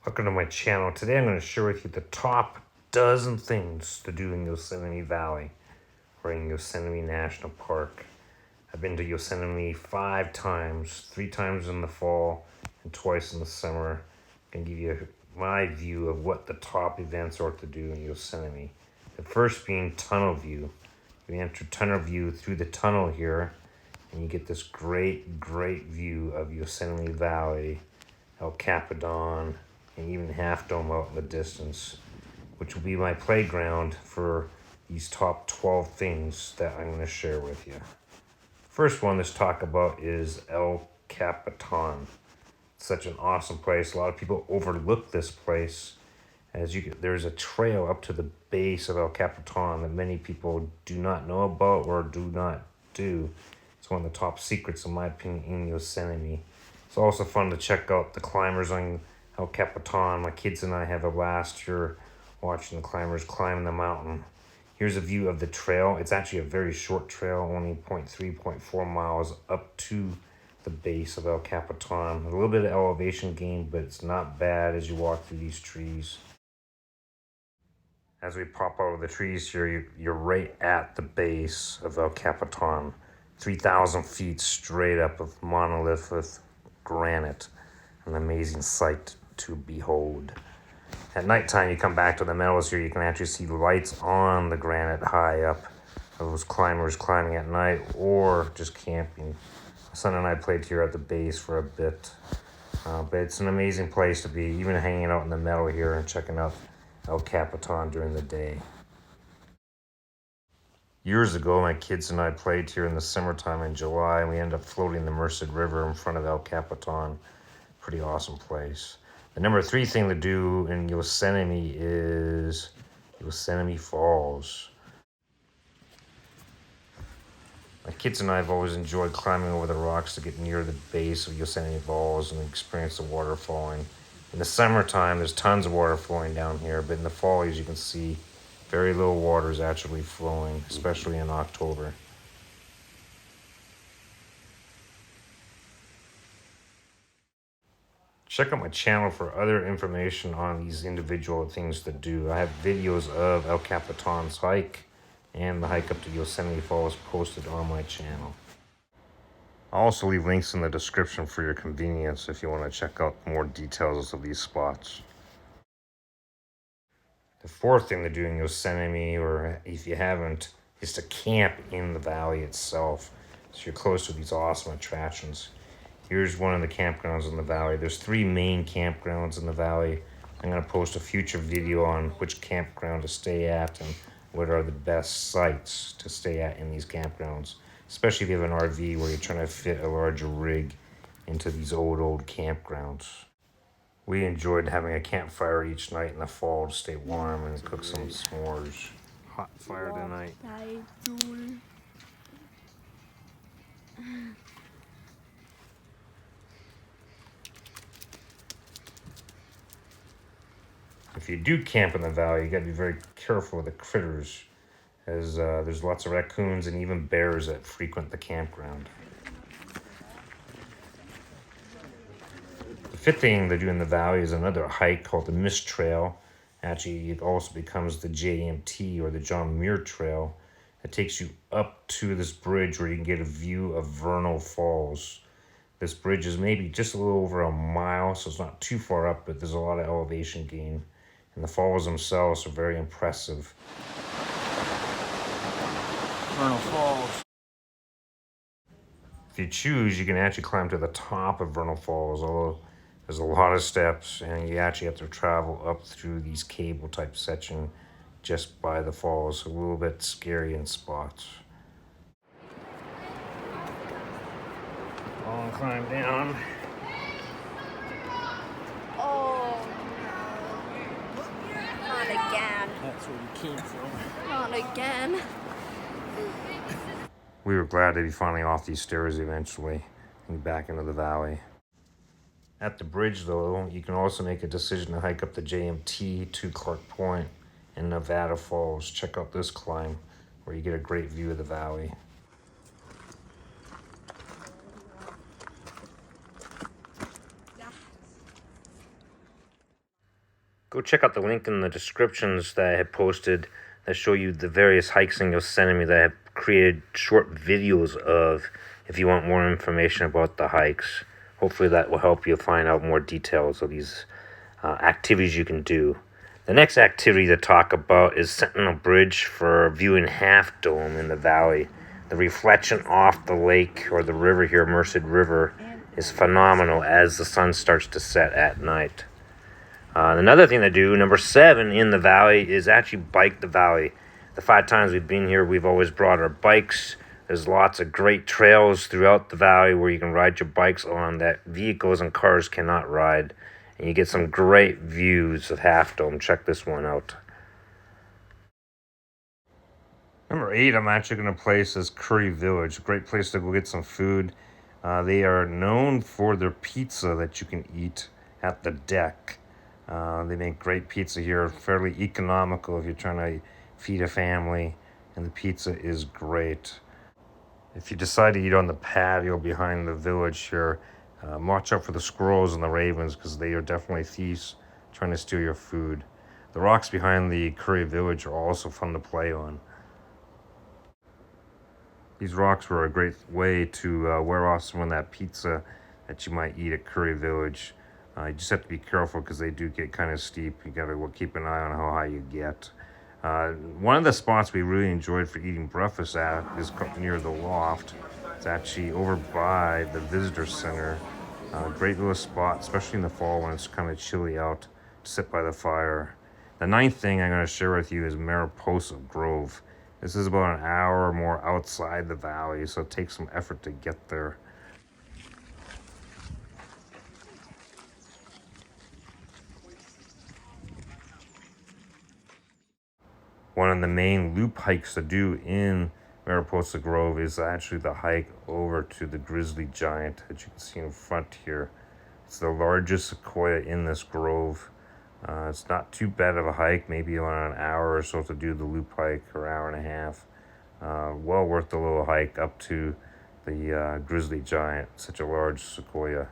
Welcome to my channel. Today I'm going to share with you the top dozen things to do in Yosemite Valley or in Yosemite National Park. I've been to Yosemite 5 times, 3 times in the fall and twice in the summer. I can give you my view of what the top events are to do in Yosemite. The first being tunnel view. You enter tunnel view through the tunnel here and you get this great view of Yosemite Valley, El Capitan, and even Half Dome out in the distance, which will be my playground for these top 12 things that I'm going to share with you. First one let's talk about is El Capitan. It's such an awesome place. A lot of people overlook this place. There's a trail up to the base of El Capitan that many people do not know about or do not do. It's one of the top secrets, in my opinion, in Yosemite. It's also fun to check out the climbers on El Capitan. My kids and I have a blast here watching the climbers climb the mountain. Here's a view of the trail. It's actually a very short trail, only 0.4 miles up to the base of El Capitan. A little bit of elevation gain, but it's not bad as you walk through these trees. As we pop out of the trees here, you're right at the base of El Capitan. 3,000 feet straight up of monolithic granite. An amazing sight to behold. At nighttime, you come back to the meadows here, you can actually see lights on the granite high up. Those climbers climbing at night or just camping. My son and I played here at the base for a bit. But it's an amazing place to be, even hanging out in the meadow here and checking out El Capitan during the day. Years ago, my kids and I played here in the summertime in July, and we ended up floating the Merced River in front of El Capitan. Pretty awesome place. The number 3 thing to do in Yosemite is Yosemite Falls. My kids and I have always enjoyed climbing over the rocks to get near the base of Yosemite Falls and experience the water falling. In the summertime, there's tons of water flowing down here, but in the fall, as you can see, very little water is actually flowing, especially in October. Check out my channel for other information on these individual things to do. I have videos of El Capitan's hike and the hike up to Yosemite Falls posted on my channel. I'll also leave links in the description for your convenience if you want to check out more details of these spots. The 4th thing to do in Yosemite, or if you haven't, is to camp in the valley itself. So you're close to these awesome attractions. Here's one of the campgrounds in the valley. There's 3 main campgrounds in the valley. I'm going to post a future video on which campground to stay at and what are the best sites to stay at in these campgrounds, especially if you have an RV where you're trying to fit a larger rig into these old campgrounds. We enjoyed having a campfire each night in the fall to stay warm and cook some s'mores. Hot fire tonight. If you do camp in the valley, you gotta be very careful with the critters, as there's lots of raccoons and even bears that frequent the campground. The 5th thing they do in the valley is another hike called the Mist Trail. Actually, it also becomes the JMT, or the John Muir Trail. It takes you up to this bridge where you can get a view of Vernal Falls. This bridge is maybe just a little over a mile, so it's not too far up, but there's a lot of elevation gain. And the falls themselves are very impressive. Vernal Falls. If you choose, you can actually climb to the top of Vernal Falls, although there's a lot of steps, and you actually have to travel up through these cable-type section just by the falls. A little bit scary in spots. Long climb down. Oh no. Not again. That's where you came from. Not again. We were glad to be finally off these stairs eventually and back into the valley. At the bridge, though, you can also make a decision to hike up the JMT to Clark Point and Nevada Falls. Check out this climb where you get a great view of the valley. Go check out the link in the descriptions that I have posted that show you the various hikes in Yosemite that I have created short videos of if you want more information about the hikes. Hopefully that will help you find out more details of these activities you can do. The next activity to talk about is Sentinel Bridge for viewing Half Dome in the valley. The reflection off the lake or the river here, Merced River, is phenomenal as the sun starts to set at night. Another thing to do, number 7 in the valley, is actually bike the valley. The 5 times we've been here, we've always brought our bikes. There's lots of great trails throughout the valley where you can ride your bikes on that vehicles and cars cannot ride. And you get some great views of Half Dome. Check this one out. Number 8, I'm actually going to place is Curry Village. A great place to go get some food. They are known for their pizza that you can eat at the deck. They make great pizza here, fairly economical if you're trying to feed a family, and the pizza is great. If you decide to eat on the patio behind the village here, watch out for the squirrels and the ravens because they are definitely thieves trying to steal your food. The rocks behind the Curry Village are also fun to play on. These rocks were a great way to wear off some of that pizza that you might eat at Curry Village. You just have to be careful because they do get kind of steep. You got to keep an eye on how high you get. One of the spots we really enjoyed for eating breakfast at is near the loft. It's actually over by the visitor center. Great little spot, especially in the fall when it's kind of chilly out, to sit by the fire. The 9th thing I'm going to share with you is Mariposa Grove. This is about an hour or more outside the valley, so it takes some effort to get there. One of the main loop hikes to do in Mariposa Grove is actually the hike over to the Grizzly Giant that you can see in front here. It's the largest sequoia in this grove. It's not too bad of a hike, maybe around an hour or so to do the loop hike, or hour and a half. Well worth the little hike up to the Grizzly Giant, such a large sequoia.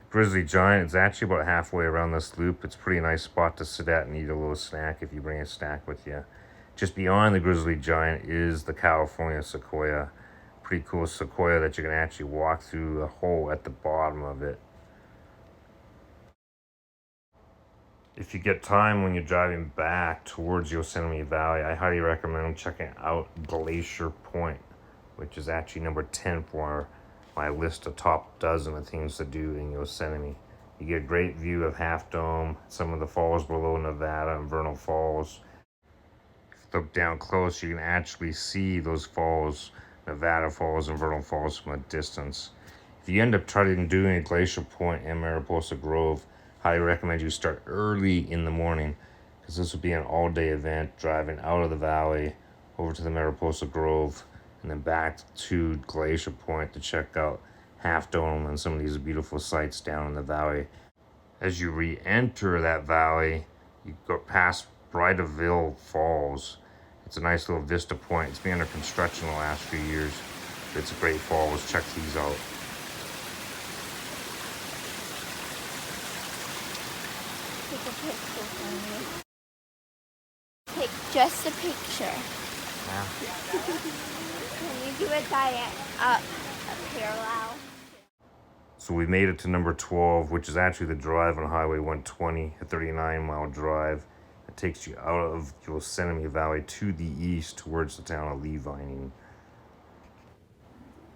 Grizzly Giant is actually about halfway around this loop. It's a pretty nice spot to sit at and eat a little snack if you bring a snack with you. Just beyond the Grizzly Giant is the California Sequoia. Pretty cool sequoia that you can actually walk through a hole at the bottom of it. If you get time when you're driving back towards Yosemite Valley, I highly recommend checking out Glacier Point, which is actually number 10 for my list of top dozen of things to do in Yosemite. You get a great view of Half Dome, some of the falls below Nevada and Vernal Falls. If you look down close, you can actually see those falls, Nevada Falls and Vernal Falls, from a distance. If you end up trying to do a Glacier Point and Mariposa Grove, highly recommend you start early in the morning because this will be an all-day event, driving out of the valley over to the Mariposa Grove and then back to Glacier Point to check out Half Dome and some of these beautiful sights down in the valley. As you re-enter that valley, you go past BRIDALVEIL Falls. It's a nice little vista point. It's been under construction the last few years, but it's a great falls. Check these out. Take a picture for me. Take just a picture. Yeah. Can you do a parallel? So we made it to number 12, which is actually the drive on Highway 120, a 39-mile drive. It takes you out of Yosemite Valley to the east towards the town of Levining.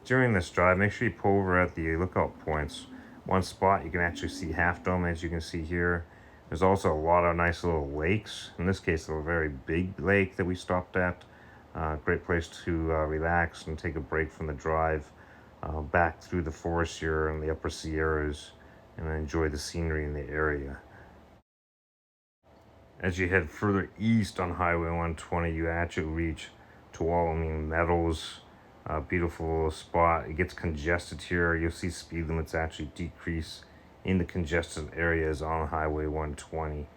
During this drive, make sure you pull over at the lookout points. One spot you can actually see Half Dome, as you can see here. There's also a lot of nice little lakes. In this case, a very big lake that we stopped at. Great place to relax and take a break from the drive back through the forest here in the upper Sierras and enjoy the scenery in the area. As you head further east on Highway 120, you actually reach TUOLUMNE Meadows. Beautiful little spot. It gets congested here. You'll see speed limits actually decrease in the congested areas on Highway 120.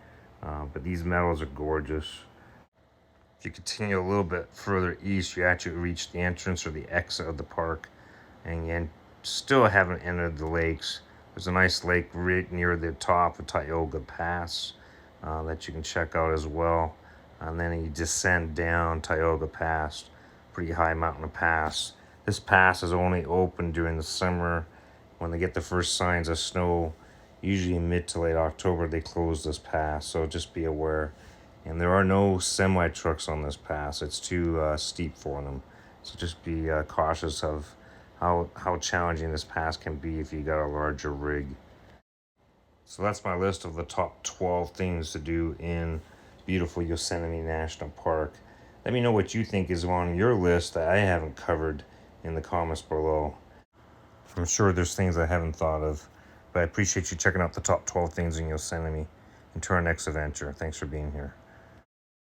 But these meadows are gorgeous. If you continue a little bit further east, you actually reach the entrance or the exit of the park, and you still haven't entered the lakes. There's a nice lake right near the top of Tioga Pass that you can check out as well. And then you descend down Tioga Pass, pretty high mountain pass. This pass is only open during the summer when they get the first signs of snow. Usually mid to late October they close this pass, so just be aware. And there are no semi trucks on this pass. It's too steep for them. So just be cautious of how challenging this pass can be if you got a larger rig. So that's my list of the top 12 things to do in beautiful Yosemite National Park. Let me know what you think is on your list that I haven't covered in the comments below. I'm sure there's things I haven't thought of, but I appreciate you checking out the top 12 things in Yosemite. Until our next adventure, thanks for being here.